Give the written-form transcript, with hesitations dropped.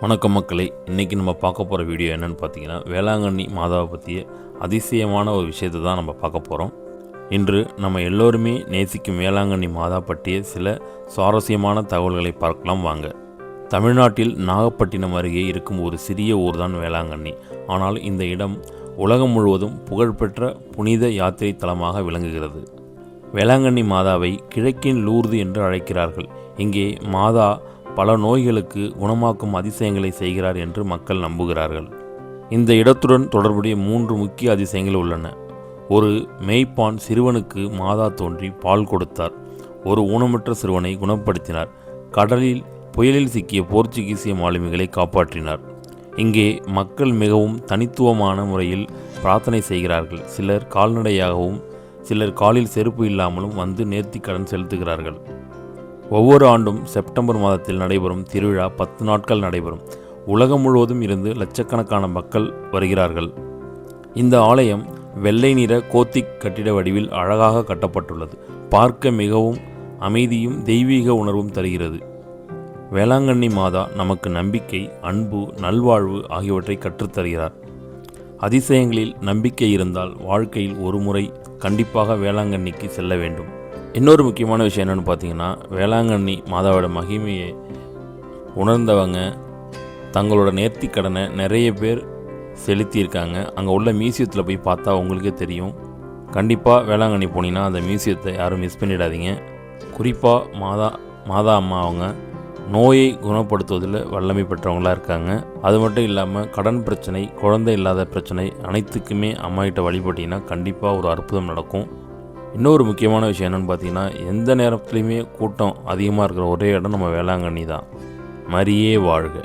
வணக்கம் மக்களே, இன்றைக்கி நம்ம பார்க்க போகிற வீடியோ என்னென்னு பார்த்தீங்கன்னா, வேளாங்கண்ணி மாதாவை பற்றிய அதிசயமான ஒரு விஷயத்தை தான் நம்ம பார்க்க போகிறோம். இன்று நம்ம எல்லோருமே நேசிக்கும் வேளாங்கண்ணி மாதா பற்றிய சில சுவாரஸ்யமான தகவல்களை பார்க்கலாம் வாங்க. தமிழ்நாட்டில் நாகப்பட்டினம் அருகே இருக்கும் ஒரு சிறிய ஊர் தான் வேளாங்கண்ணி. ஆனால் இந்த இடம் உலகம் முழுவதும் புகழ்பெற்ற புனித யாத்திரை தலமாக விளங்குகிறது. வேளாங்கண்ணி மாதாவை கிழக்கின் லூர்து என்று அழைக்கிறார்கள். இங்கே மாதா பல நோய்களுக்கு குணமாக்கும் அதிசயங்களை செய்கிறார் என்று மக்கள் நம்புகிறார்கள். இந்த இடத்துடன் தொடர்புடைய 3 முக்கிய அதிசயங்கள் உள்ளன. ஒரு மேய்ப்பான் சிறுவனுக்கு மாதா தோன்றி பால் கொடுத்தார். ஒரு ஊனமற்ற சிறுவனை குணப்படுத்தினார். கடலில் புயலில் சிக்கிய போர்ச்சுகீசிய மாலுமிகளை காப்பாற்றினார். இங்கே மக்கள் மிகவும் தனித்துவமான முறையில் பிரார்த்தனை செய்கிறார்கள். சிலர் கால்நடையாகவும் சிலர் காலில் செருப்பு இல்லாமலும் வந்து நேர்த்தி கடன் செலுத்துகிறார்கள். ஒவ்வொரு ஆண்டும் செப்டம்பர் மாதத்தில் நடைபெறும் திருவிழா 10 நாட்கள் நடைபெறும். உலகம் முழுவதும் இருந்து லட்சக்கணக்கான மக்கள் வருகிறார்கள். இந்த ஆலயம் வெள்ளை நிற கோத்திக் கட்டிட வடிவில் அழகாக கட்டப்பட்டுள்ளது. பார்க்க மிகவும் அமைதியும் தெய்வீக உணர்வும் தருகிறது. வேளாங்கண்ணி மாதா நமக்கு நம்பிக்கை, அன்பு, நல்வாழ்வு ஆகியவற்றை கற்றுத்தருகிறார். அதிசயங்களில் நம்பிக்கை இருந்தால் வாழ்க்கையில் ஒரு முறை கண்டிப்பாக வேளாங்கண்ணிக்கு செல்ல வேண்டும். இன்னொரு முக்கியமான விஷயம் என்னென்னு பார்த்தீங்கன்னா, வேளாங்கண்ணி மாதாவோட மகிமையை உணர்ந்தவங்க தங்களோட நேர்த்தி கடனை நிறைய பேர் செலுத்தியிருக்காங்க. அங்கே உள்ள மியூசியத்தில் போய் பார்த்தா உங்களுக்கே தெரியும். கண்டிப்பாக வேளாங்கண்ணி போனீங்கன்னா அந்த மியூசியத்தை யாரும் மிஸ் பண்ணிடாதீங்க. குறிப்பாக மாதா அம்மா அவங்க நோயை குணப்படுத்துவதில் வல்லமை பெற்றவங்களாக இருக்காங்க. அது மட்டும் இல்லாமல் கடன் பிரச்சனை, குழந்தை இல்லாத பிரச்சனை அனைத்துக்குமே அம்மாகிட்ட வழிபட்டிங்கன்னா கண்டிப்பாக ஒரு அற்புதம் நடக்கும். இன்னொரு முக்கியமான விஷயம் என்னென்னு பார்த்தீங்கன்னா, எந்த நேரத்துலையுமே கூட்டம் அதிகமாக இருக்கிற ஒரே இடம் நம்ம வேளாங்கண்ணி தான். மரியே வாழ்க.